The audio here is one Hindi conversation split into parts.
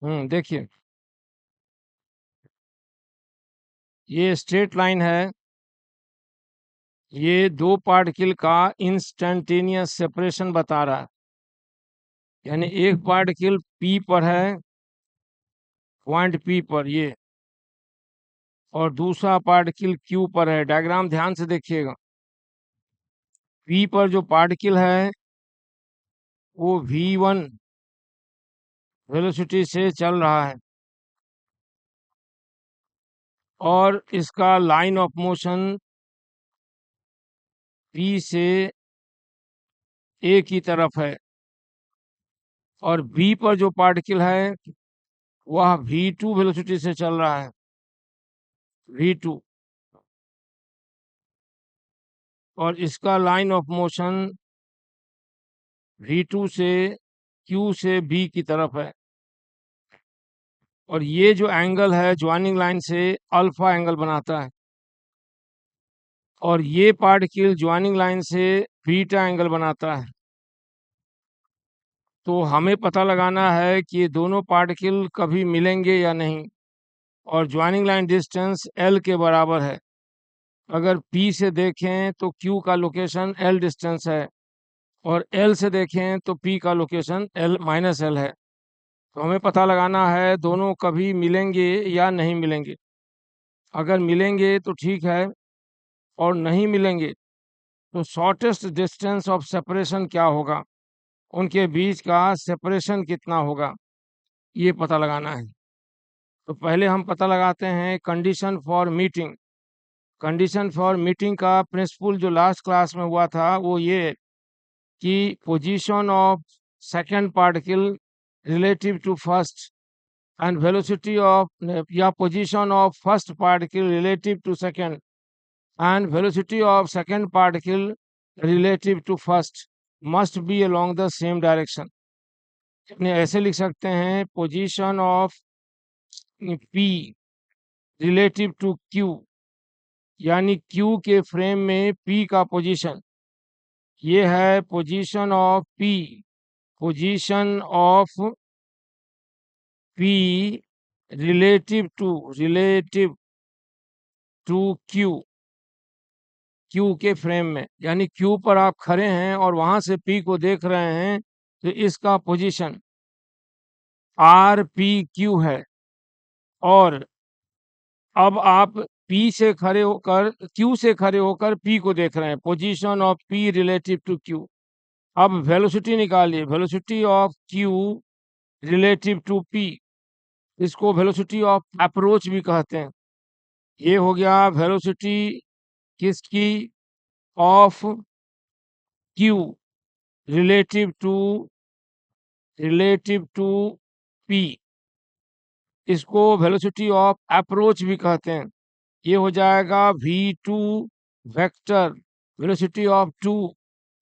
देखिए, ये स्ट्रेट लाइन है। ये दो पार्टिकल का इंस्टेंटेनियस सेपरेशन बता रहा है। यानी एक पार्टिकल पी पर है, पॉइंट पी पर ये, और दूसरा पार्टिकल क्यू पर है। डायग्राम ध्यान से देखिएगा। पी पर जो पार्टिकल है वो v1 वेलोसिटी से चल रहा है, और इसका लाइन ऑफ मोशन p से a की तरफ है। और b पर जो पार्टिकल है वह v2 वेलोसिटी से चल रहा है, v2। और इसका लाइन ऑफ मोशन v2 से q से b की तरफ है। और ये जो एंगल है ज्वाइनिंग लाइन से अल्फा एंगल बनाता है, और ये पार्टिकल ज्वाइनिंग लाइन से बीटा एंगल बनाता है। तो हमें पता लगाना है कि ये दोनों पार्टिकल कभी मिलेंगे या नहीं। और ज्वाइनिंग लाइन डिस्टेंस l के बराबर है। अगर p से देखें तो q का लोकेशन l डिस्टेंस है, और l से देखें तो p का लोकेशन l-l है। तो हमें पता लगाना है दोनों कभी मिलेंगे या नहीं मिलेंगे। अगर मिलेंगे तो ठीक है, और नहीं मिलेंगे तो शॉर्टेस्ट डिस्टेंस ऑफ सेपरेशन क्या होगा, उनके बीच का सेपरेशन कितना होगा, ये पता लगाना है। तो पहले हम पता लगाते हैं condition for meeting. Condition for meeting का प्रिंसिपल जो लास्ट क्लास में हुआ था वो ये कि position of second particle relative to first and velocity of, या position of first particle relative to second and velocity of second particle relative to first must be along the same direction. अपने ऐसे लिख सकते हैं position of P relative to Q, यानी क्यू के फ्रेम में पी का पोजीशन, ये है position of P. Position of P relative to Q, Q के फ्रेम में, यानी क्यू पर आप खड़े हैं और वहां से पी को देख रहे हैं, तो इसका पोजीशन आर पी क्यू है। और अब आप पी से खड़े होकर, क्यू से खड़े होकर पी को देख रहे हैं, position of P relative to Q. अब वेलोसिटी निकालिए, velocity of Q relative to P. इसको वेलोसिटी ऑफ अप्रोच भी कहते हैं। ये हो गया वेलोसिटी किसकी, of Q relative to P. इसको वेलोसिटी ऑफ अप्रोच भी कहते हैं। ये हो जाएगा v2 vector velocity of 2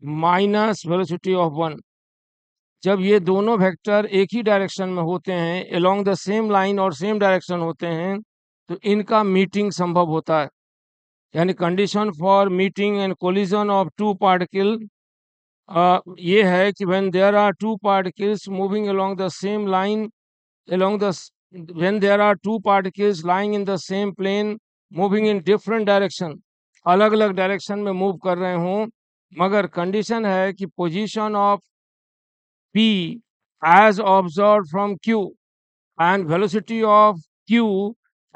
minus velocity of 1। जब ये दोनों वेक्टर एक ही डायरेक्शन में होते हैं, अलोंग द सेम लाइन और सेम डायरेक्शन होते हैं, तो इनका मीटिंग संभव होता है। यानी condition for meeting and collision of two particle ये है कि when there are two particles moving along the same line, along the s- when there are two particles lying in the same plane moving in different direction, अलग अलग डायरेक्शन में मूव कर रहे हों, मगर कंडीशन है कि position of p as observed from q and velocity of q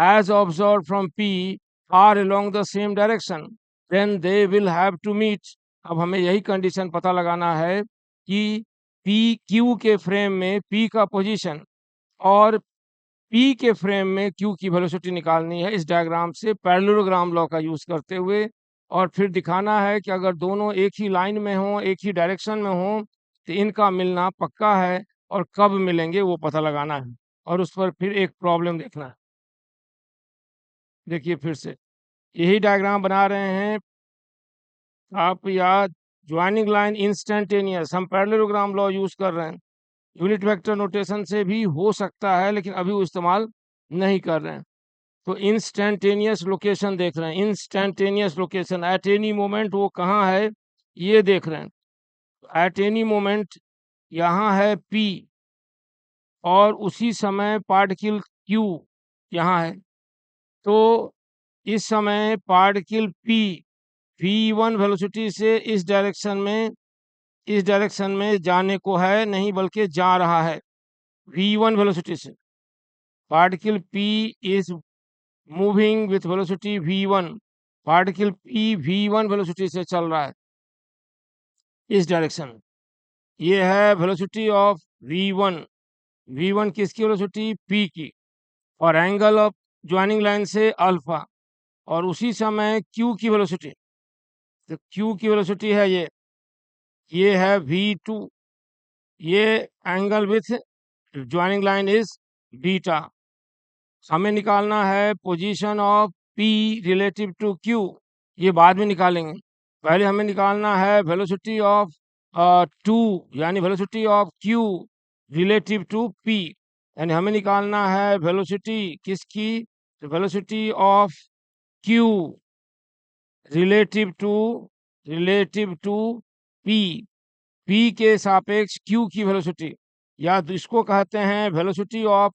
as observed from p are along the same direction, then they will have to meet। अब हमें यही कंडीशन पता लगाना है कि p q के फ्रेम में p का पोजीशन और पी के फ्रेम में क्यू की वेलोसिटी निकालनी है, इस डायग्राम से पैरेललोग्राम लॉ का यूज करते हुए। और फिर दिखाना है कि अगर दोनों एक ही लाइन में हों, एक ही डायरेक्शन में हों, तो इनका मिलना पक्का है, और कब मिलेंगे वो पता लगाना है। और उस पर फिर एक प्रॉब्लम देखना है। देखिए फिर से यही डायग्राम बना रहे हैं आप, या ज्वाइनिंग लाइन इंस्टेंटेनियस, हम पैरेललोग्राम लॉ यूज कर रहे हैं। यूनिट वेक्टर नोटेशन से भी हो सकता है, लेकिन अभी वो इस्तेमाल नहीं कर रहे हैं। तो इंस्टेंटेनियस लोकेशन देख रहे हैं, instantaneous location eight any moment वो कहाँ है ये देख रहे हैं। एट एनी मोमेंट यहाँ है P, और उसी समय पार्टिकल q यहाँ है, तो इस समय पार्टिकल p v1 वेलोसिटी से इस डायरेक्शन में जाने को है, नहीं बल्कि जा रहा है v1 वेलोसिटी से। Particle p is moving with velocity v1। Particle p v1 velocity से चल रहा है इस डायरेक्शन में। ये है वेलोसिटी ऑफ v1। v1 किसकी वेलोसिटी? p की। और एंगल ऑफ ज्वाइनिंग लाइन से अल्फा। और उसी समय q की वेलोसिटी, तो q की वेलोसिटी है ये है v2। ये angle with joining line is beta. हमें निकालना है position of p relative to q। ये बाद में निकालेंगे, पहले हमें निकालना है वेलोसिटी ऑफ टू, यानी velocity of q relative to p। यानी हमें निकालना है वेलोसिटी किसकी? Velocity of q relative to p। p के सापेक्ष q की वेलोसिटी, या तो इसको कहते हैं वेलोसिटी ऑफ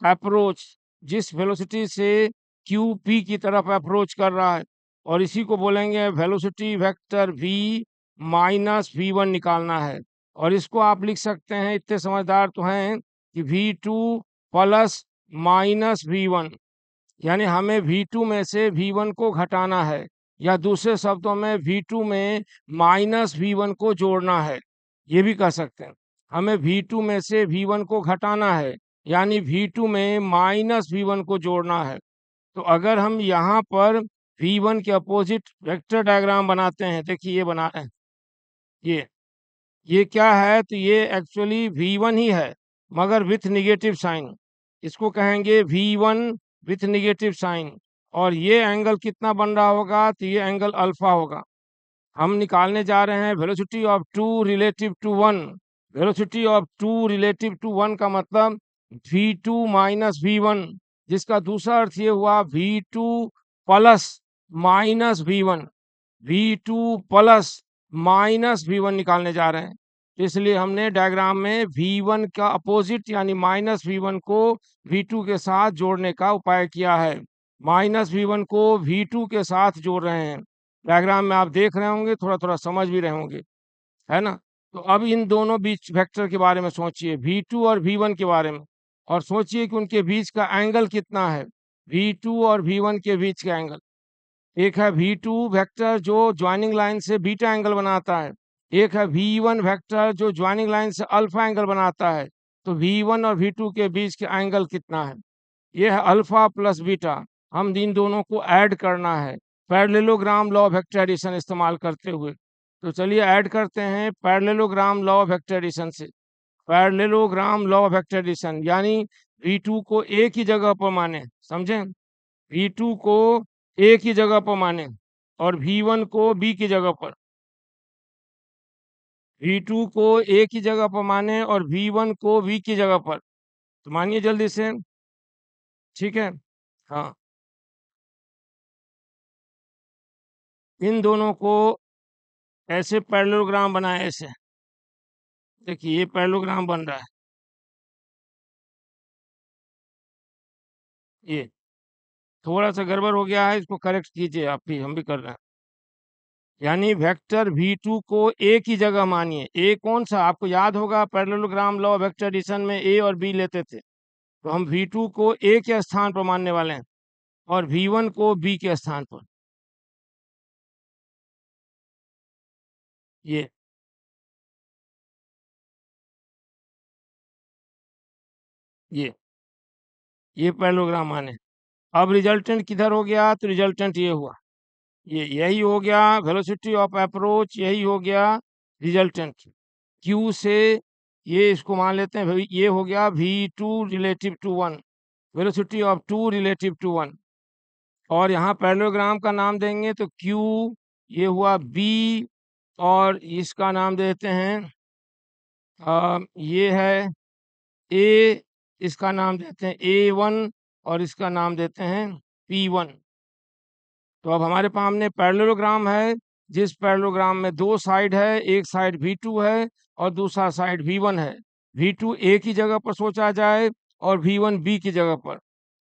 अप्रोच, जिस वेलोसिटी से q p की तरफ अप्रोच कर रहा है। और इसी को बोलेंगे velocity vector v minus v1 निकालना है। और इसको आप लिख सकते हैं, इतने समझदार तो हैं, कि v2 प्लस माइनस v1। यानी हमें v2 में से v1 को घटाना है, या दूसरे शब्दों में v2 में माइनस v1 को जोड़ना है, ये भी कह सकते हैं। हमें v2 में से v1 को घटाना है, यानी v2 में माइनस v1 को जोड़ना है। तो अगर हम यहाँ पर v1 के अपोजिट वेक्टर डायग्राम बनाते हैं, देखिए ये बना रहे हैं, ये क्या है? तो ये एक्चुअली v1 ही है, मगर विथ निगेटिव साइन। इसको कहेंगे v1 विथ निगेटिव साइन। और ये एंगल कितना बन रहा होगा? तो ये एंगल अल्फा होगा। हम निकालने जा रहे हैं velocity of two relative to one. Velocity of two relative to one का मतलब v2 माइनस v1, जिसका दूसरा अर्थ ये हुआ v2 plus minus v1। v2 plus minus v1 निकालने जा रहे हैं। तो इसलिए हमने डायग्राम में v1 का अपोजिट यानी माइनस v1 को v2 के साथ जोड़ने का उपाय किया है। माइनस v1 को v2 के साथ जोड़ रहे हैं। डायग्राम में आप देख रहे होंगे, थोड़ा थोड़ा समझ भी रहे होंगे, है ना? तो अब इन दोनों बीच वेक्टर के बारे में सोचिए, v2 और v1 के बारे में, और सोचिए कि उनके बीच का एंगल कितना है। v2 और v1 के बीच का एंगल, एक है v2 वेक्टर जो ज्वाइनिंग लाइन से बीटा एंगल बनाता है, एक है v1 वेक्टर जो ज्वाइनिंग लाइन से अल्फा एंगल बनाता है। तो v1 और v2 के बीच का एंगल कितना है? ये है अल्फा प्लस बीटा। हम इन दोनों को ऐड करना है parallelogram law of vector addition इस्तेमाल करते हुए। तो चलिए ऐड करते हैं parallelogram law of vector addition से। Parallelogram law of vector addition यानी v2 को एक ही जगह पर माने, समझें? v2 को ए की जगह पर माने और v1 को बी की जगह पर। v2 को ए की जगह पर माने और v1 को बी की जगह पर। तो मानिए जल्दी से, ठीक है? हाँ, इन दोनों को ऐसे पैरेललोग्राम बनाए, ऐसे देखिए ये पैरेललोग्राम बन रहा है। ये थोड़ा सा गड़बड़ हो गया है, इसको करेक्ट कीजिए आप भी, हम भी कर रहे हैं। यानी वेक्टर v2 को ए की जगह मानिए। ए कौन सा? आपको याद होगा पैरेललोग्राम लॉ वेक्टर एडिशन में ए और बी लेते थे। तो हम v2 को ए के स्थान पर मानने वाले हैं और v1 को बी के स्थान पर। ये ये ये पैरेललोग्राम माने। अब रिजल्टेंट किधर हो गया? तो रिजल्टेंट ये हुआ, ये यही हो गया वेलोसिटी ऑफ अप्रोच, यही हो गया रिजल्टेंट। क्यू से ये इसको मान लेते हैं भाई, ये हो गया v2 relative to one, velocity of two relative to one. और यहाँ पैरेललोग्राम का नाम देंगे तो क्यू, ये हुआ बी, और इसका नाम देते हैं ये है ए, इसका नाम देते हैं a1 और इसका नाम देते हैं p1। तो अब हमारे सामने पैरेललोग्राम है, जिस पैरेललोग्राम में दो साइड है, एक साइड v2 है और दूसरा साइड v1 है। V2 ए की जगह पर सोचा जाए और V1 बी की जगह पर।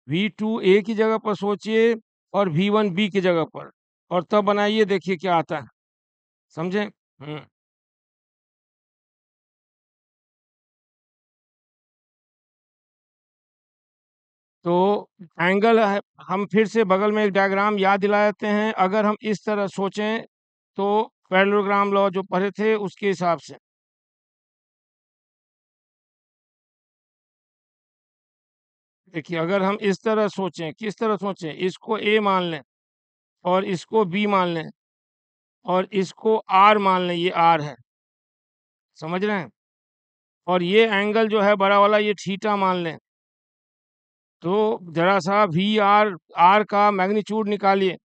V2 ए की जगह पर सोचिए और V1 बी की जगह पर, और तब बनाइए, देखिए क्या आता है। समझे? तो एंगल है, हम फिर से बगल में एक डायग्राम याद दिला देते हैं। अगर हम इस तरह सोचें तो पैरेललोग्राम लॉ जो पढ़े थे उसके हिसाब से देखिए, अगर हम इस तरह सोचें, किस तरह सोचें, इसको ए मान लें और इसको बी मान लें और इसको आर मान लें, ये आर है, समझ रहे हैं? और ये एंगल जो है बड़ा वाला, ये थीटा मान लें। तो जरा सा वी आर, आर का मैग्नीट्यूड निकालिए,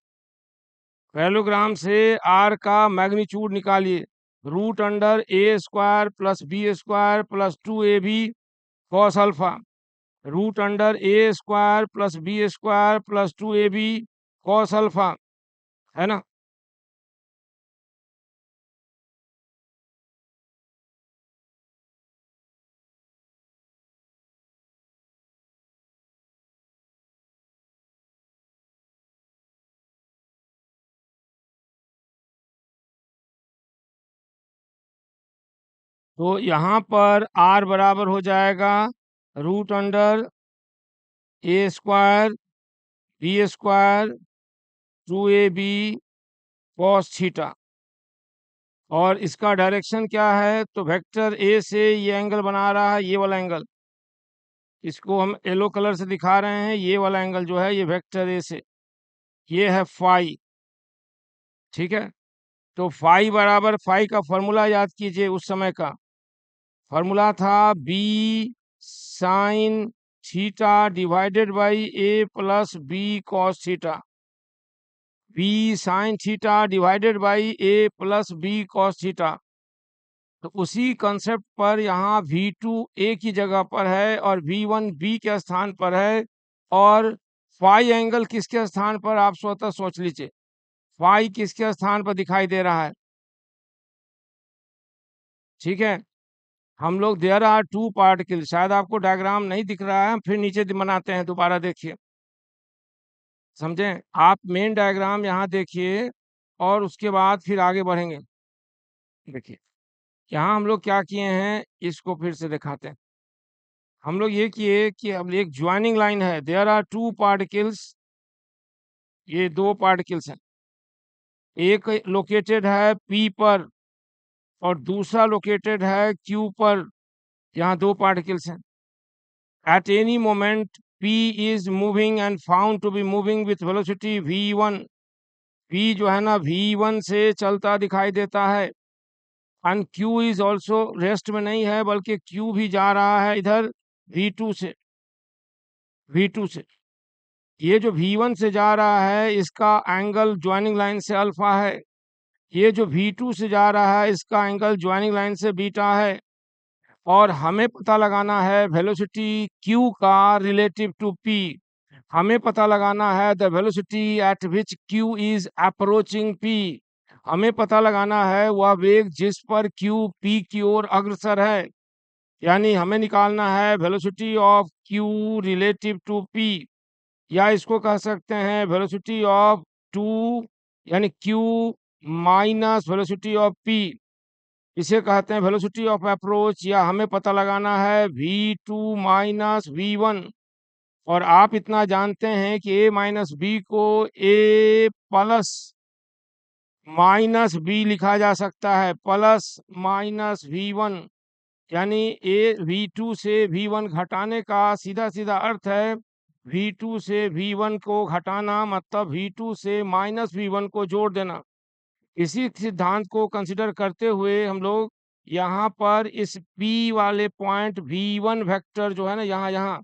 पैरेललोग्राम से आर का मैग्नीट्यूड निकालिए। Root under A square plus B square plus 2ab cos alpha, root under A square plus B square plus 2ab cos alpha, है ना? तो यहाँ पर आर बराबर हो जाएगा root under A square B square 2ab cos theta. और इसका डायरेक्शन क्या है? तो वेक्टर ए से ये एंगल बना रहा है, ये वाला एंगल, इसको हम येलो कलर से दिखा रहे हैं। ये वाला एंगल जो है ये वेक्टर ए से, ये है फाई, ठीक है? तो फाई बराबर, फाई का फॉर्मूला याद कीजिए, उस समय का फॉर्मूला था B sine theta divided by A plus B cos theta, B sine theta divided by A plus B cos theta. तो उसी कंसेप्ट पर यहाँ V2 ए की जगह पर है और V1 बी के स्थान पर है, और फाई एंगल किसके स्थान पर, आप स्वतः सोच लीजिए, फाई किसके स्थान पर दिखाई दे रहा है? ठीक है, हम लोग देयर आर टू पार्टिकल, शायद आपको डायग्राम नहीं दिख रहा है, हम फिर नीचे बनाते हैं, दोबारा देखिए, समझें? आप मेन डायग्राम यहाँ देखिए और उसके बाद फिर आगे बढ़ेंगे। देखिए, यहाँ हम लोग क्या किए हैं, इसको फिर से दिखाते हैं। हम लोग ये किए कि अब एक ज्वाइनिंग लाइन है, देयर आर टू पार्टिकल्स, ये दो पार्टिकल्स हैं, एक लोकेटेड है पी पर और दूसरा लोकेटेड है क्यू पर। यहाँ दो पार्टिकल्स हैं। At any moment p is moving and found to be moving with velocity v1, p जो है ना v1 से चलता दिखाई देता है, and q is also rest में नहीं है, बल्कि q भी जा रहा है इधर v2 से, v2 से। ये जो v1 से जा रहा है इसका एंगल ज्वाइनिंग लाइन से अल्फा है, ये जो v2 से जा रहा है इसका एंगल ज्वाइनिंग लाइन से बीटा है। और हमें पता लगाना है वेलोसिटी q का रिलेटिव टू p, हमें पता लगाना है the velocity at which q is approaching p, हमें पता लगाना है वह वेग जिस पर q p की ओर अग्रसर है। यानी हमें निकालना है velocity of q relative to p, या इसको कह सकते हैं वेलोसिटी ऑफ टू, यानी q minus velocity of p, इसे कहते हैं वेलोसिटी ऑफ अप्रोच। या हमें पता लगाना है v2 माइनस v1, और आप इतना जानते हैं कि a माइनस बी को a प्लस माइनस बी लिखा जा सकता है, प्लस माइनस v1, यानी ए v2 से v1 घटाने का सीधा सीधा अर्थ है v2 से v1 को घटाना, मतलब v2 से माइनस v1 को जोड़ देना। इसी सिद्धांत को कंसिडर करते हुए हम लोग यहाँ पर इस P वाले पॉइंट V1 वेक्टर जो है ना, यहाँ यहाँ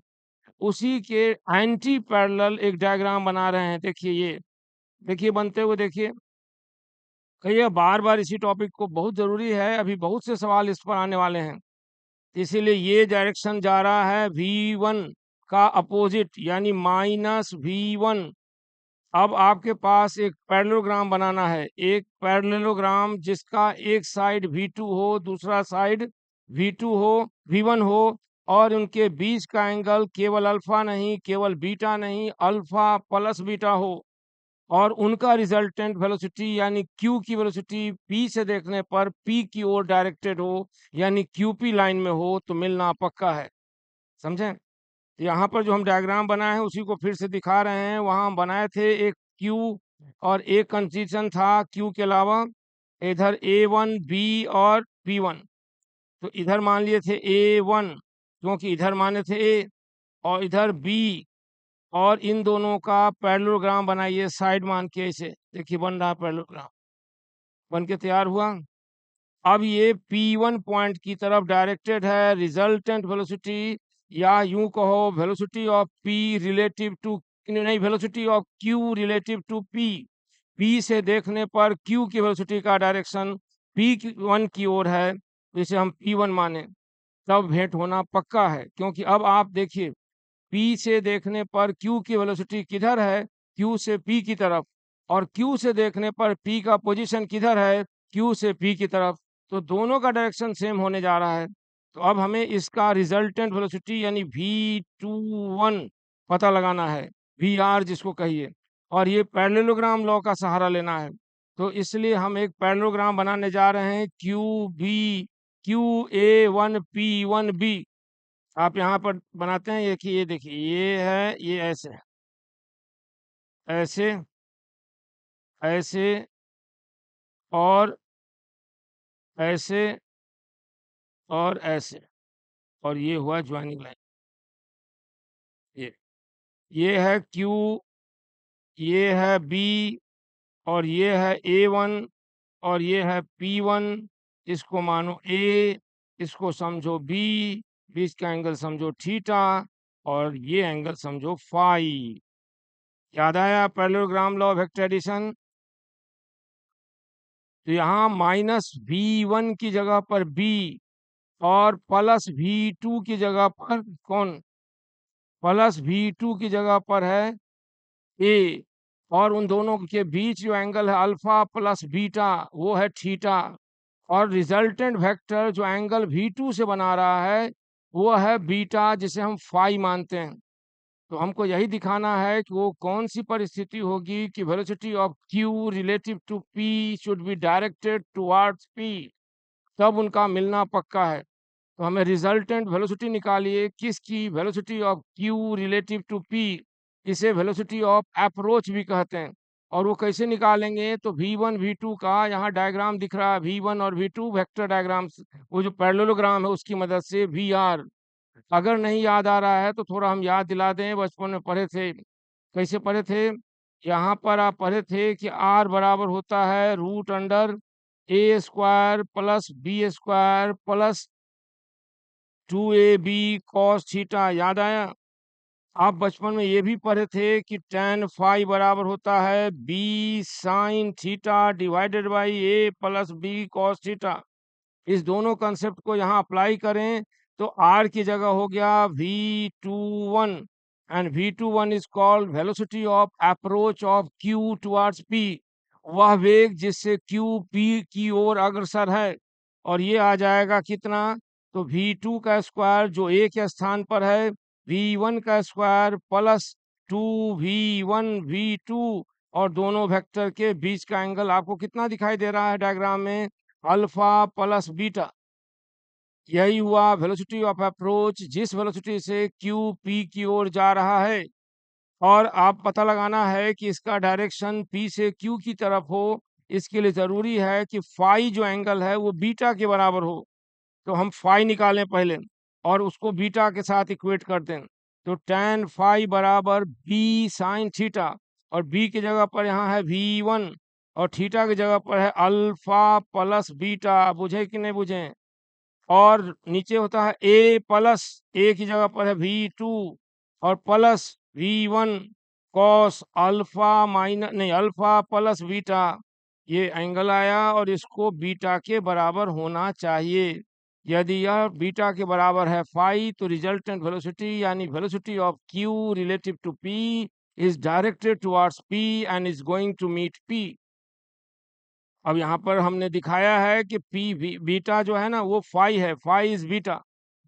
उसी के एंटी पैरेलल एक डायग्राम बना रहे हैं। देखिए, ये देखिए बनते हुए, देखिए, कहिए बार बार इसी टॉपिक को, बहुत जरूरी है, अभी बहुत से सवाल इस पर आने वाले हैं। इसीलिए ये डायरेक्शन जा रहा है V1 का अपोजिट, यानी माइनस V1। अब आपके पास एक पैरेललोग्राम बनाना है, एक पैरेललोग्राम जिसका एक साइड V2 हो, दूसरा साइड V2 हो, V1 हो, और उनके बीच का एंगल केवल अल्फा नहीं, केवल बीटा नहीं, अल्फा प्लस बीटा हो, और उनका रिजल्टेंट वेलोसिटी यानी क्यू की वेलोसिटी पी से देखने पर पी की ओर डायरेक्टेड हो, यानी क्यूपी लाइन में हो, तो मिलना पक्का है। समझे? यहाँ पर जो हम डायग्राम बनाए हैं उसी को फिर से दिखा रहे हैं। वहां हम बनाए थे एक क्यू, और एक कंडीशन था क्यू के अलावा, इधर A1 B और P1। तो इधर मान लिए थे A1, क्योंकि इधर माने थे A, और इधर B, और इन दोनों का पैरेललोग्राम बनाइए साइड मान के। ऐसे देखिए बन रहा पैरेललोग्राम, बन के तैयार हुआ। अब ये P1 पॉइंट की तरफ डायरेक्टेड है। रिजल्टेंट वेलोसिटी, या यूं कहो velocity of P relative to, नहीं, velocity of Q relative to P, P से देखने पर Q की वेलोसिटी का डायरेक्शन P1 की ओर है, तो इसे हम P1 माने, तब भेंट होना पक्का है। क्योंकि अब आप देखिए, P से देखने पर Q की वेलोसिटी किधर है? Q से P की तरफ। और Q से देखने पर P का पोजीशन किधर है? Q से P की तरफ। तो दोनों का डायरेक्शन सेम होने जा रहा है। तो अब हमें इसका रिजल्टेंट वेलोसिटी यानी V21 पता लगाना है, VR जिसको कहिए, और ये पैरेललोग्राम लॉ का सहारा लेना है। तो इसलिए हम एक पैरेललोग्राम बनाने जा रहे हैं, QA1P1B। आप यहाँ पर बनाते हैं, ये कि ये देखिए, ये है, ये ऐसे है, ऐसे, ऐसे, और ऐसे, और ऐसे, और ये हुआ ज्वाइनिंग लाइन। ये ये है क्यू, ये है बी, और ये है A1, और ये है P1। इसको मानो ए, इसको समझो बी, बीच का एंगल समझो थीटा, और ये एंगल समझो फाई। याद आया parallelogram law of vector addition? तो यहाँ -V1 की जगह पर B, और +V2 की जगह पर कौन? +V2 की जगह पर है A, और उन दोनों के बीच जो एंगल है अल्फा प्लस बीटा, वो है थीटा। और रिजल्टेंट वेक्टर जो एंगल V2 से बना रहा है वो है बीटा, जिसे हम फाई मानते हैं। तो हमको यही दिखाना है कि वो कौन सी परिस्थिति होगी कि velocity of Q relative to P should be directed towards P, तब उनका मिलना पक्का है। तो हमें रिजल्टेंट वेलोसिटी निकालिए, किसकी? Velocity of Q relative to P। इसे वेलोसिटी ऑफ अप्रोच भी कहते हैं। और वो कैसे निकालेंगे? तो V1 V2 का यहाँ डायग्राम दिख रहा है, V1 और V2 वेक्टर डायग्राम, वो जो पैरेललोग्राम है उसकी मदद से VR। अगर नहीं याद आ रहा है तो थोड़ा हम याद दिला दें, बचपन में पढ़े थे। कैसे पढ़े थे? यहाँ पर आप पढ़े थे कि R बराबर होता है √A² plus B² plus 2AB cos theta. याद आया? आप बचपन में ये भी पढ़े थे कि tan फाई बराबर होता है B sin theta divided by A plus B cos theta. इस दोनों कंसेप्ट को यहाँ अप्लाई करें तो R की जगह हो गया V21, and V21 is called velocity of approach of Q towards P, वह वेग जिससे Q P की ओर अग्रसर है। और ये आ जाएगा कितना? तो V2 का स्क्वायर जो A के स्थान पर है, V1 का स्क्वायर प्लस 2V1 V2, और दोनों वेक्टर के बीच का एंगल आपको कितना दिखाई दे रहा है डायग्राम में? Alpha plus beta. यही हुआ वेलोसिटी ऑफ अप्रोच, जिस वेलोसिटी से क्यू पी की ओर जा रहा है। और आप पता लगाना है कि इसका डायरेक्शन पी से क्यू की तरफ हो। इसके लिए जरूरी है कि फाई जो एंगल है वो बीटा के बराबर हो। तो हम फाई निकालें पहले, और उसको बीटा के साथ इक्वेट कर दें। तो tan फाई बराबर बी साइन थीटा, और बी की जगह पर यहाँ है V1, और थीटा की जगह पर है अल्फा प्लस बीटा। बुझे कि नहीं बुझे? और नीचे होता है ए प्लस, ए की जगह पर है V2, और plus V1 cos alpha minus, नहीं, अल्फा प्लस बीटा। ये एंगल आया, और इसको बीटा के बराबर होना चाहिए। यदि यह बीटा के बराबर है फाई, तो रिजल्टेंट वेलोसिटी यानी velocity of Q relative to P is directed towards P and is going to meet P। अब यहाँ पर हमने दिखाया है कि पी बीटा जो है ना वो फाई है, phi is beta.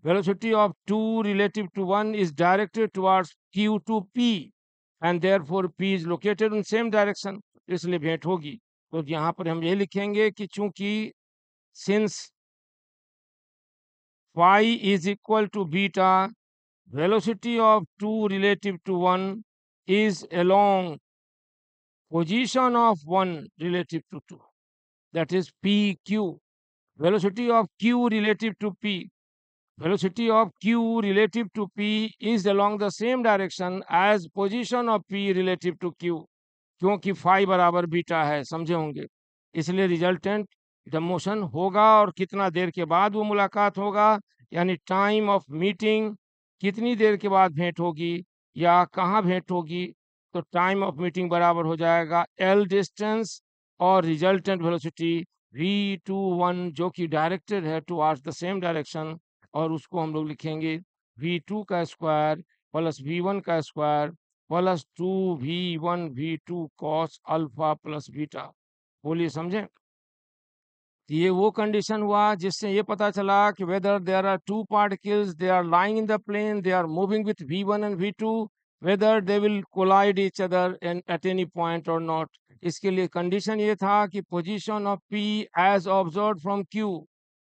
Velocity of two relative to one is directed towards Q to P and therefore P is located in same direction, इसलिए भेंट होगी। तो यहाँ पर हम ये लिखेंगे कि चूंकि since phi is equal to beta, velocity of 2 relative to 1 is along position of 1 relative to 2, that is pq. Velocity of q relative to p, velocity of q relative to p is along the same direction as position of p relative to q, क्योंकि फाई बराबर बीटा है, समझे होंगे। इसलिए रिजल्टेंट द मोशन होगा और कितना देर के बाद वो मुलाकात होगा, यानी टाइम ऑफ मीटिंग, कितनी देर के बाद भेंट होगी या कहाँ भेंट होगी। तो टाइम ऑफ मीटिंग बराबर हो जाएगा एल डिस्टेंस और रिजल्टेंट वेलोसिटी v21 जो कि डायरेक्टेड है टुवर्ड्स द सेम डायरेक्शन, और उसको हम लोग लिखेंगे v2 का स्क्वायर प्लस v1 का square plus 2v1 v2 cos alpha plus beta. बोलिए समझे। ये वो कंडीशन हुआ जिससे ये पता चला कि whether there are two particles, they are lying in the plane, they are moving with v1 and v2, whether they will collide each other at any point और नॉट। इसके लिए कंडीशन ये था कि position of p as observed from q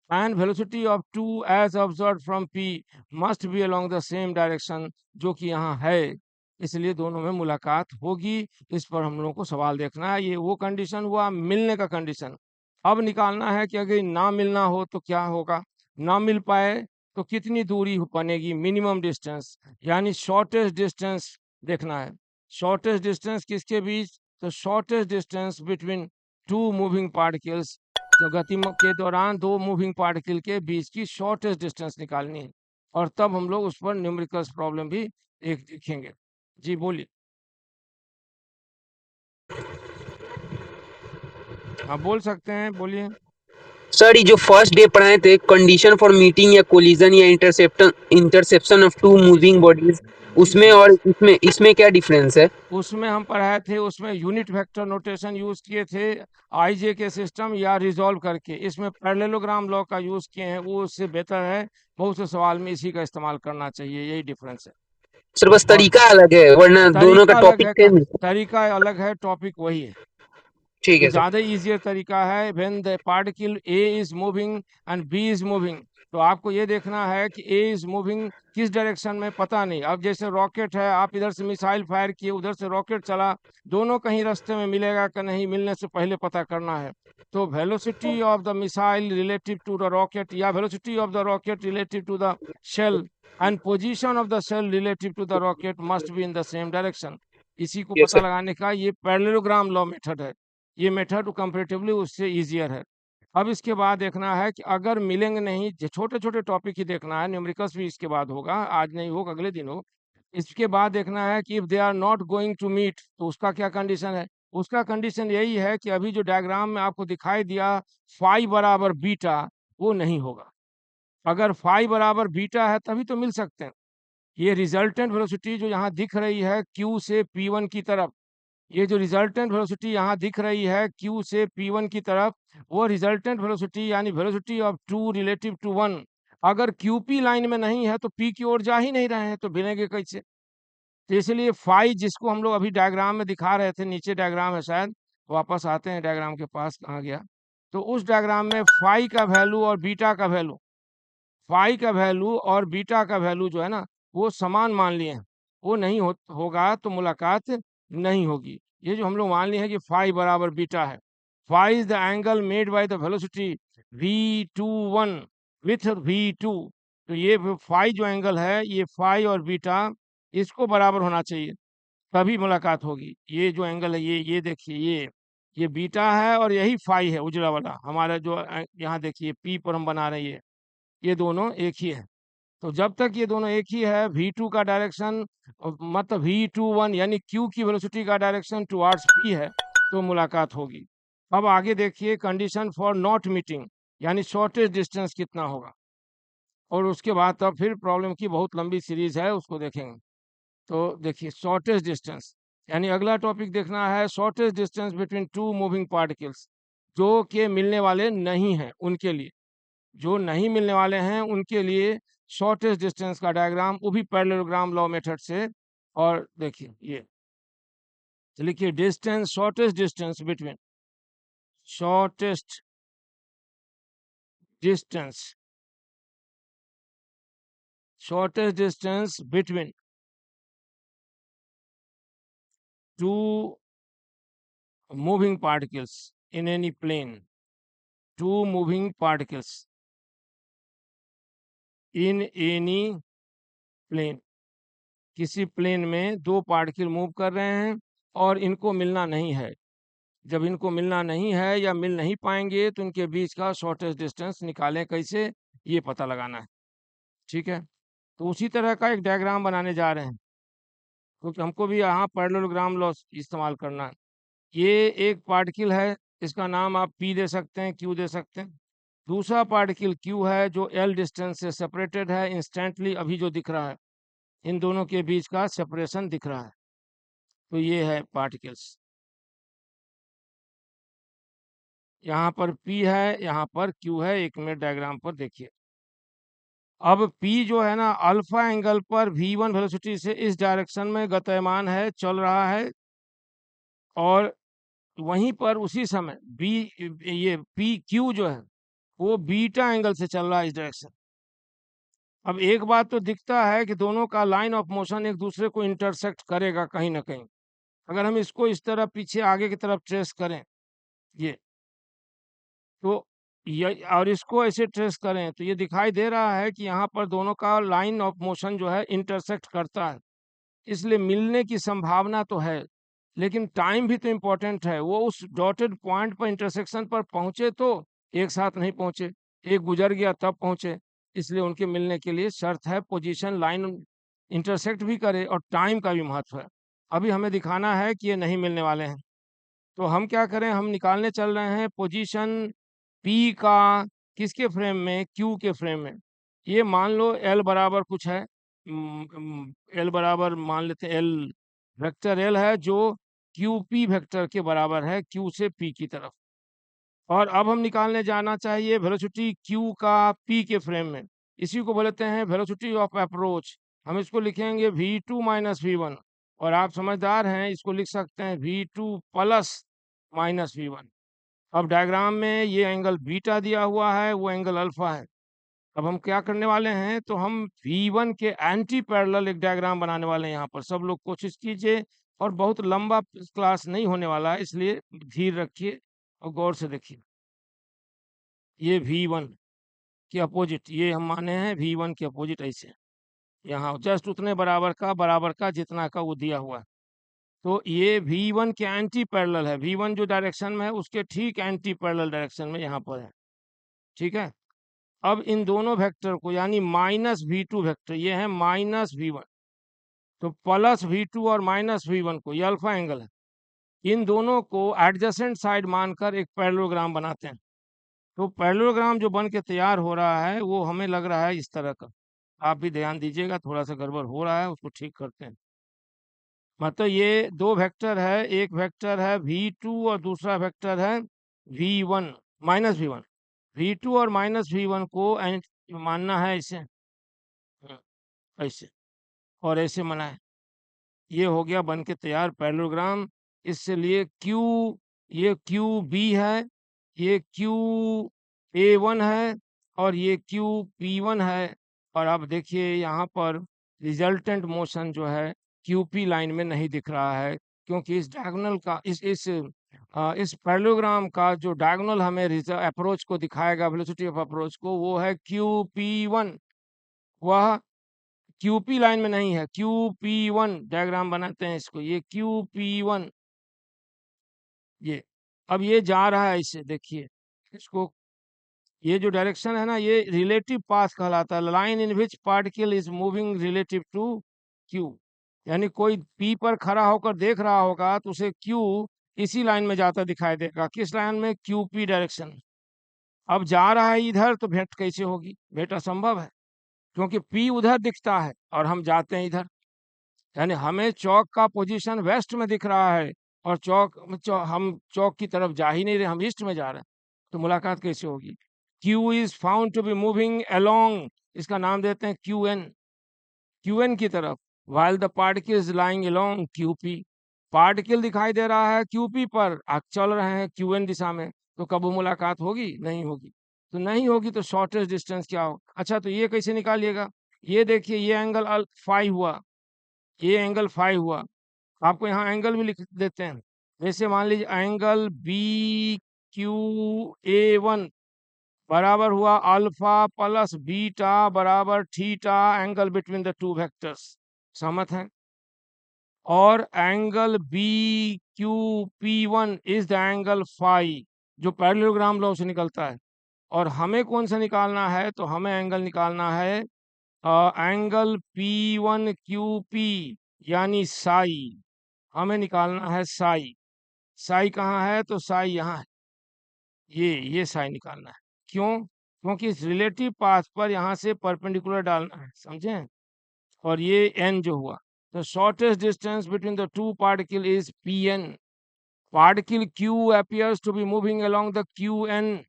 and velocity of 2 as observed from p must be along the same direction, जो कि यहाँ है, इसलिए दोनों में मुलाकात होगी। इस पर हम लोगों को सवाल देखना है। ये वो कंडीशन हुआ मिलने का कंडीशन। अब निकालना है कि अगर ना मिलना हो तो क्या होगा। ना मिल पाए तो कितनी दूरी बनेगी, मिनिमम डिस्टेंस, यानी शॉर्टेस्ट डिस्टेंस देखना है। शॉर्टेस्ट डिस्टेंस किसके बीच, तो shortest distance between two moving particles, तो गति के दौरान दो मूविंग पार्टिकल के बीच की शॉर्टेस्ट डिस्टेंस निकालनी है, और तब हम लोग उस पर न्यूमेरिकल्स प्रॉब्लम भी एक देखेंगे। जी बोलिए। हाँ बोल सकते हैं, बोलिए। सर ये जो फर्स्ट डे पढ़ाए थे कंडीशन फॉर मीटिंग या कोलिजन या interception of two moving bodies, उसमें जी, और इसमें इसमें क्या डिफरेंस है? उसमें हम पढ़ाए थे, उसमें यूनिट वेक्टर नोटेशन यूज किए थे आईजे के सिस्टम या रिजॉल्व करके। इसमें पैरेललोग्राम लॉ का यूज किए हैं, वो उससे बेहतर है। बहुत से सवाल में इसी का इस्तेमाल करना चाहिए, यही डिफरेंस है। सर बस और तरीका अलग है वरना दोनों का तरीका अलग टॉपिक है, सेम है। तरीका अलग है, टॉपिक वही है। ठीक ये है सर। ज्यादा इजियर तरीका है। When the particle A is moving and B is moving, तो आपको ये देखना है कि ए इज मूविंग किस डायरेक्शन में, पता नहीं। अब जैसे रॉकेट है, आप इधर से मिसाइल फायर किए, उधर से रॉकेट चला, दोनों कहीं रास्ते में मिलेगा कि नहीं, मिलने से पहले पता करना है। तो velocity of the missile relative to the rocket, या velocity of the rocket relative to the shell and position of the shell relative to the rocket must be in the same direction. इसी को यस पता सर। लगाने का ये पैरेललोग्राम लॉ मेथड है। ये मेथड कंपैरेटिवली उससे इजियर है। अब इसके बाद देखना है कि अगर मिलेंगे नहीं, छोटे छोटे टॉपिक ही देखना है, न्यूमेरिकल्स भी इसके बाद होगा, आज नहीं होगा अगले दिन हो। इसके बाद देखना है कि if they are not going to meet, तो उसका क्या कंडीशन है। उसका कंडीशन यही है कि अभी जो डायग्राम में आपको दिखाई दिया फाई बराबर बीटा, वो नहीं होगा। अगर फाई बराबर बीटा है तभी तो मिल सकते हैं। ये रिजल्टेंट वेलोसिटी जो यहाँ दिख रही है क्यू से P1 की तरफ, ये जो रिजल्टेंट वेलोसिटी यहाँ दिख रही है Q से P1 की तरफ, वो रिजल्टेंट वेलोसिटी यानी velocity of two relative to one, अगर QP लाइन में नहीं है तो P की ओर जा ही नहीं रहे हैं, तो मिलेंगे कैसे। तो इसलिए फाई जिसको हम लोग अभी डायग्राम में दिखा रहे थे, नीचे डायग्राम है शायद, वापस आते हैं डायग्राम के पास, कहाँ गया। तो उस डायग्राम में फाई का वैल्यू और बीटा का वैल्यू, फाई का वैल्यू और बीटा का वैल्यू जो है ना, वो समान मान लिए हैं। वो नहीं होगा तो मुलाकात नहीं होगी। ये जो हम लोग मान लिए हैं कि फाई बराबर बीटा है, phi is the angle made by the velocity v21 with v2, तो ये फाई जो एंगल है, ये फाई और बीटा इसको बराबर होना चाहिए, तभी मुलाकात होगी। ये जो एंगल है, ये देखिए, ये बीटा है और यही फाई है, उजला वाला हमारा जो यहाँ देखिए पी पर हम बना रहे हैं, ये दोनों एक ही है। तो जब तक ये दोनों एक ही है, v2 का डायरेक्शन मतलब v21 यानी q की वेलोसिटी का डायरेक्शन टुवर्ड्स p है, तो मुलाकात होगी। अब आगे देखिए कंडीशन फॉर नॉट मीटिंग, यानी शॉर्टेस्ट डिस्टेंस कितना होगा, और उसके बाद तब फिर प्रॉब्लम की बहुत लंबी सीरीज है, उसको देखेंगे। तो देखिए शॉर्टेस्ट डिस्टेंस, यानी अगला टॉपिक देखना है shortest distance between two moving particles. जो कि मिलने वाले नहीं हैं उनके लिए, जो नहीं मिलने वाले हैं उनके लिए शॉर्टेस्ट डिस्टेंस का डायग्राम, वो भी पैरेललोग्राम लॉ मेथड से। और देखिए ये, तो लिखिए distance, shortest distance between, shortest distance, shortest distance between two moving particles in any plane, two moving particles in any plane, किसी प्लेन में दो पार्टिकल मूव कर रहे हैं और इनको मिलना नहीं है। जब इनको मिलना नहीं है या मिल नहीं पाएंगे तो इनके बीच का शॉर्टेस्ट डिस्टेंस निकालें कैसे, ये पता लगाना है। ठीक है, तो उसी तरह का एक डायग्राम बनाने जा रहे हैं, क्योंकि हमको भी यहाँ पैरेललोग्राम लॉ इस्तेमाल करना है। ये एक पार्टिकल है, इसका नाम आप पी दे सकते हैं, क्यू दे सकते हैं। दूसरा पार्टिकल क्यू है जो एल डिस्टेंस से सेपरेटेड है, इंस्टेंटली अभी जो दिख रहा है, इन दोनों के बीच का सेपरेशन दिख रहा है। तो ये है पार्टिकल्स, यहाँ पर पी है, यहाँ पर क्यू है। एक मिनट डायग्राम पर देखिए। अब पी जो है ना, अल्फा एंगल पर v1 वेलोसिटी से इस डायरेक्शन में गतिमान है, चल रहा है, और वहीं पर उसी समय बी, ये पी क्यू जो है वो बीटा एंगल से चल रहा है इस डायरेक्शन। अब एक बात तो दिखता है कि दोनों का लाइन ऑफ मोशन एक दूसरे को इंटरसेक्ट करेगा कहीं ना कहीं। अगर हम इसको इस तरह पीछे आगे की तरफ ट्रेस करें, ये तो ये, और इसको ऐसे ट्रेस करें, तो ये दिखाई दे रहा है कि यहाँ पर दोनों का लाइन ऑफ मोशन जो है इंटरसेक्ट करता है, इसलिए मिलने की संभावना तो है। लेकिन टाइम भी तो इम्पोर्टेंट है, वो उस डॉटेड पॉइंट पर इंटरसेक्शन पर पहुंचे तो एक साथ नहीं पहुंचे, एक गुजर गया तब पहुंचे। इसलिए उनके मिलने के लिए शर्त है पोजीशन लाइन इंटरसेक्ट भी करे और टाइम का भी महत्व है। अभी हमें दिखाना है कि ये नहीं मिलने वाले हैं, तो हम क्या करें, हम निकालने चल रहे हैं पोजीशन पी का, किसके फ्रेम में, क्यू के फ्रेम में। ये मान लो एल बराबर कुछ है, एल बराबर मान लेते हैं, एल वेक्टर एल है जो क्यू पी वेक्टर के बराबर है, क्यू से पी की तरफ। और अब हम निकालने जाना चाहिए वेलोसिटी क्यू का पी के फ्रेम में, इसी को बोलते हैं वेलोसिटी ऑफ अप्रोच। हम इसको लिखेंगे v2 माइनस v1, और आप समझदार हैं, इसको लिख सकते हैं v2 प्लस माइनस v1। अब डायग्राम में ये एंगल बीटा दिया हुआ है, वो एंगल अल्फा है। अब हम क्या करने वाले हैं, तो हम v1 के एंटी पैरेलल एक डायग्राम बनाने वाले हैं। यहाँ पर सब लोग कोशिश कीजिए, और बहुत लंबा क्लास नहीं होने वाला है, इसलिए धीर रखिए और गौर से देखिए। ये v1 के अपोजिट, ये हम माने हैं v1 के अपोजिट, ऐसे यहाँ जस्ट उतने बराबर का जितना का वो दिया हुआ है। तो ये v1 के एंटी पैरेलल है, v1 जो डायरेक्शन में है उसके ठीक एंटी पैरेलल डायरेक्शन में यहाँ पर है। ठीक है, अब इन दोनों वेक्टर को, यानी माइनस v2 वेक्टर, ये है माइनस v1, तो प्लस v2 और माइनस v1 को, ये अल्फा एंगल है, इन दोनों को एडजेसेंट साइड मानकर एक पैरेललोग्राम बनाते हैं। तो पैरेललोग्राम जो बन के तैयार हो रहा है वो हमें लग रहा है इस तरह का। आप भी ध्यान दीजिएगा, थोड़ा सा गड़बड़ हो रहा है, उसको ठीक करते हैं। मतलब ये दो वेक्टर है, एक वेक्टर है v2 और दूसरा वेक्टर है v1 माइनस v1। v2 और माइनस v1 को मानना है ऐसे, ऐसे और ऐसे मना है। ये हो गया बन के तैयार पैरेललोग्राम। इससे लिए क्यू, ये क्यू बी है, ये क्यू ए वन है, और ये क्यू पी वन है। और अब देखिए यहाँ पर रिजल्टेंट मोशन जो है क्यू पी लाइन में नहीं दिख रहा है, क्योंकि इस डायगोनल का, इस पैरेललोग्राम का जो डायगोनल हमें अप्रोच को दिखाएगा, वेलोसिटी ऑफ अप्रोच को, वो है क्यू पी वन, वह क्यूपी लाइन में नहीं है। QP1 डायग्राम बनाते हैं इसको, ये QP1, ये अब ये जा रहा है ऐसे, देखिए इसको, ये जो डायरेक्शन है ना, ये रिलेटिव पाथ कहलाता है, line in which particle is moving relative to Q। यानी कोई P पर खड़ा होकर देख रहा होगा तो उसे Q इसी लाइन में जाता दिखाई देगा। किस लाइन में? QP direction. अब जा रहा है इधर, तो भेंट कैसे होगी? भेंट असंभव है, क्योंकि P उधर दिखता है और हम जाते हैं इधर। यानी हमें चौक का पोजीशन वेस्ट में दिख रहा है और हम चौक की तरफ जा ही नहीं रहे, हम ईस्ट में जा रहे हैं, तो मुलाकात कैसे होगी? Q is found to be moving along, इसका नाम देते हैं क्यू एन, क्यू एन की तरफ, while the particle is lying along QP, particle दिखाई दे रहा है QP पर, आप चल रहे हैं QN दिशा में, तो कब वो मुलाकात होगी? नहीं होगी। तो नहीं होगी तो शॉर्टेस्ट डिस्टेंस क्या हो? अच्छा, तो ये कैसे निकालिएगा? ये देखिए, ये एंगल फाई हुआ, ये एंगल फाई हुआ, आपको यहाँ एंगल भी लिख देते हैं। जैसे मान लीजिए एंगल BQA1 बराबर हुआ अल्फा प्लस बीटा बराबर theta, angle between the two vectors, सहमत हैं? और angle BQP1 is the angle phi, जो पैरेललोग्राम लॉ से निकलता है। और हमें कौन सा निकालना है? तो हमें एंगल निकालना है एंगल P1QP, यानी साई, हमें निकालना है साई। साई कहाँ है? तो साई यहाँ है, ये साई निकालना है। क्यों? क्योंकि इस रिलेटिव पाथ पर यहाँ से परपेंडिकुलर डालना है, समझे? और ये n जो हुआ, the shortest distance between the two particle is Pn. Particle Q appears to be moving along the QM.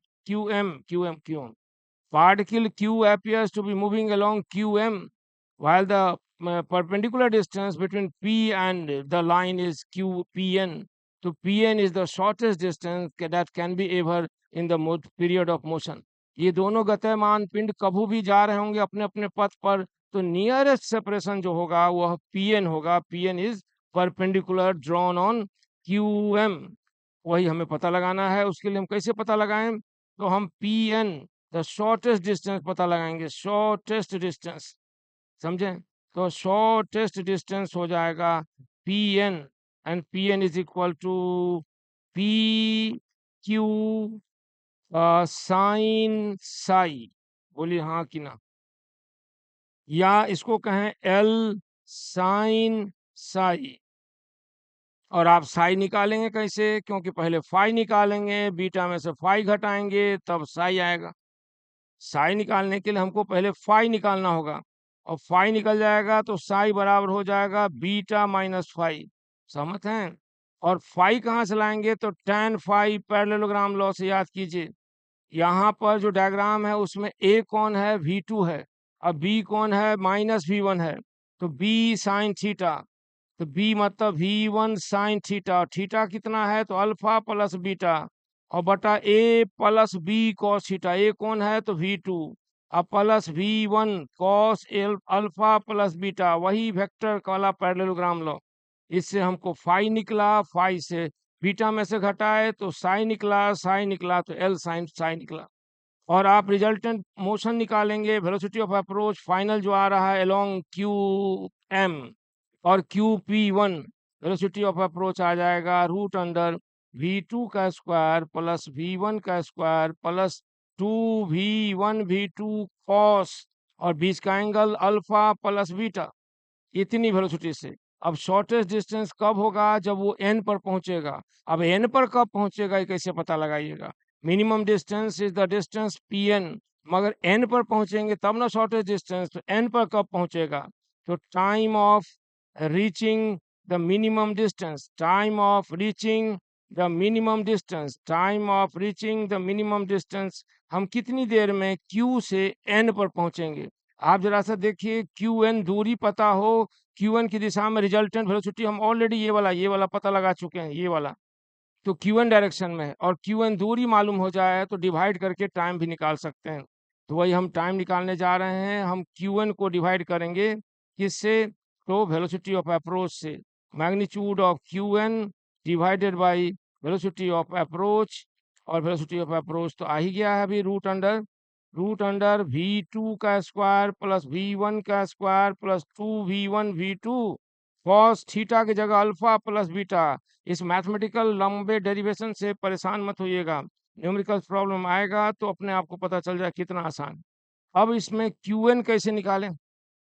Particle Q appears to be moving along QM, while the perpendicular distance between P and the line is QPN. So Pn is the shortest distance that can be ever in the period of motion. ये दोनों गतिमान पिंड कभी भी जा रहे होंगे अपने अपने पथ पर, तो नियरेस्ट सेपरेशन जो होगा वह Pn होगा। Pn is perpendicular drawn on QM, वही हमें पता लगाना है। उसके लिए हम कैसे पता लगाएं? तो हम Pn द शॉर्टेस्ट डिस्टेंस पता लगाएंगे, शॉर्टेस्ट डिस्टेंस, समझे? तो शॉर्टेस्ट डिस्टेंस हो जाएगा Pn, and Pn is equal to PQ sine psi, बोलिए हाँ कि ना? या इसको कहें L साइन साई। और आप साई निकालेंगे कैसे? क्योंकि पहले फाई निकालेंगे, बीटा में से फाई घटाएंगे तब साई आएगा। साई निकालने के लिए हमको पहले फाई निकालना होगा, और फाई निकल जाएगा तो साई बराबर हो जाएगा बीटा माइनस फाई, सहमत हैं? और फाई कहाँ से लाएंगे? तो tan फाई पैरेललोग्राम लॉ से याद कीजिए। यहाँ पर जो डायग्राम है उसमें A कौन है? V2 है, और B कौन है? -V1 है, तो B साइन थीटा, तो B मतलब V1 साइन थीटा, थीटा कितना है? तो अल्फा प्लस बीटा, और बटा A plus B cos theta, A कौन है? तो V2, अब plus V1 cos alpha plus beta, वही वेक्टर वाला पैरेललोग्राम लो। इससे हमको फाई निकला, फाई से बीटा में से घटाए तो साई निकला, साई निकला तो L साइन साई निकला। और आप रिजल्टेंट मोशन निकालेंगे, वेलोसिटी ऑफ अप्रोच फाइनल जो आ रहा है अलोंग QM और QP1, वेलोसिटी ऑफ अप्रोच आ जाएगा रूट अंडर V2 का स्क्वायर प्लस V1 का स्क्वायर प्लस 2V1V2 कॉस, और बीच का एंगल अल्फा प्लस बीटा, इतनी वेलोसिटी से। अब शॉर्टेस्ट डिस्टेंस कब होगा? जब वो n पर पहुंचेगा। अब n पर कब पहुंचेगा ये कैसे पता लगाइएगा? Minimum distance is the distance Pn, मगर n पर पहुंचेंगे तब ना शॉर्टेस्ट डिस्टेंस, तो n पर कब पहुंचेगा? तो time of reaching the minimum distance, time of reaching the minimum distance, time of reaching the minimum distance, हम कितनी देर में Q से n पर पहुंचेंगे? आप जरा सा देखिए, QN दूरी पता हो, QN की दिशा में रिजल्टेंट वेलोसिटी हम ऑलरेडी ये वाला पता लगा चुके हैं, ये वाला तो QN डायरेक्शन में है, और QN दूरी मालूम हो जाए तो डिवाइड करके टाइम भी निकाल सकते हैं। तो वही हम टाइम निकालने जा रहे हैं, हम QN को डिवाइड करेंगे किससे? तो वेलोसिटी ऑफ अप्रोच से, magnitude of QN divided by velocity of approach, और वेलोसिटी ऑफ अप्रोच तो आ ही गया है अभी, रूट अंडर V2 का स्क्वायर प्लस V1 का square plus 2V1V2 cos theta की जगह अल्फा प्लस बीटा। इस मैथमेटिकल लंबे डेरिवेशन से परेशान मत होइएगा, न्यूमेरिकल प्रॉब्लम आएगा तो अपने आप को पता चल जाए कितना आसान। अब इसमें QN कैसे निकालें?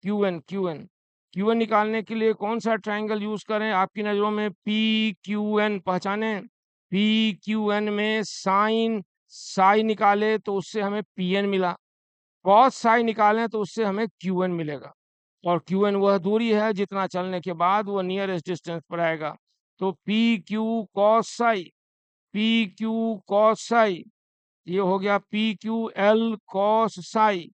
क्यूएन निकालने के लिए कौन सा ट्रायंगल यूज करें आपकी नजरों में? PQN पहचाने, PQN में साइन साई निकाले तो उससे हमें PN मिला, कॉस साई निकालें तो उससे हमें QN मिलेगा, और QN वह दूरी है जितना चलने के बाद वो नियरेस्ट डिस्टेंस पर आएगा। तो P Q cos psi, P Q cos psi, ये हो गया P Q L cos psi.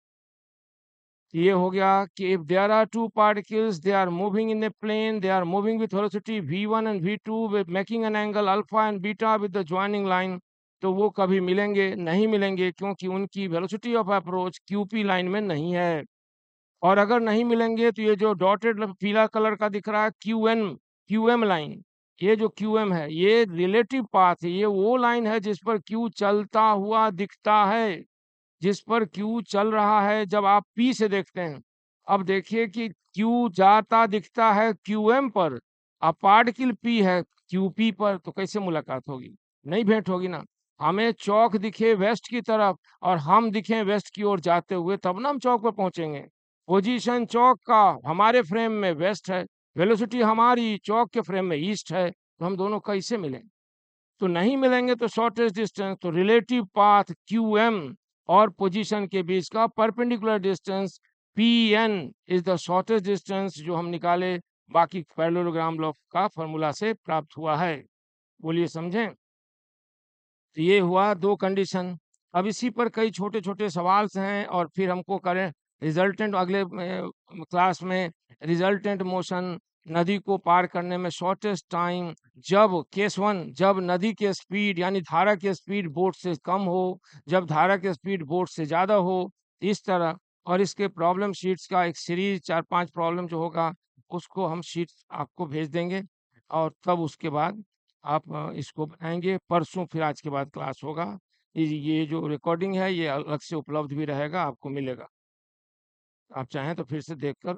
ये हो गया कि if there are two particles they are moving in a plane, they are moving with velocity v1 and v2 with making an angle alpha and beta with the joining line, तो वो कभी मिलेंगे नहीं मिलेंगे, क्योंकि उनकी velocity of approach QP line में नहीं है। और अगर नहीं मिलेंगे तो ये जो डॉटेड पीला कलर का दिख रहा है QM लाइन, ये जो QM है ये रिलेटिव पाथ है, ये वो लाइन है जिस पर Q चलता हुआ दिखता है, जिस पर Q चल रहा है जब आप P से देखते हैं। अब देखिए कि Q जाता दिखता है QM पर, अब पार्टिकल P है QP पर, तो कैसे मुलाकात होगी? नहीं भेंट होगी ना। हमें चौक दिखे वेस्ट की तरफ और हम दिखें वेस्ट की ओर जाते हुए, तब ना हम चौक पर पहुंचेंगे। पोजीशन चौक का हमारे फ्रेम में वेस्ट है, वेलोसिटी हमारी चौक के फ्रेम में ईस्ट है, तो हम दोनों कैसे मिलेंगे? तो नहीं मिलेंगे, तो शॉर्टेस्ट डिस्टेंस, तो रिलेटिव पाथ QM और पोजीशन के बीच का perpendicular distance PN is the shortest distance, जो हम निकाले बाकी पैरेललोग्राम लॉ का फॉर्मूला से प्राप्त हुआ है। बोलिए समझें? तो ये हुआ दो कंडीशन। अब इसी पर कई छोटे छोटे सवाल हैं और फिर हमको करें रिजल्टेंट अगले क्लास में, रिजल्टेंट मोशन, नदी को पार करने में शॉर्टेस्ट टाइम, जब केस वन, जब नदी की स्पीड यानी धारा की स्पीड बोट से कम हो, जब धारा की स्पीड बोट से ज़्यादा हो, इस तरह। और इसके प्रॉब्लम शीट्स का एक सीरीज 4-5 प्रॉब्लम जो होगा उसको हम शीट्स आपको भेज देंगे, और तब उसके बाद आप इसको बनाएंगे। परसों फिर आज के बाद क्लास होगा। ये जो रिकॉर्डिंग है ये अलग से उपलब्ध भी रहेगा, आपको मिलेगा। आप चाहें तो फिर से देखकर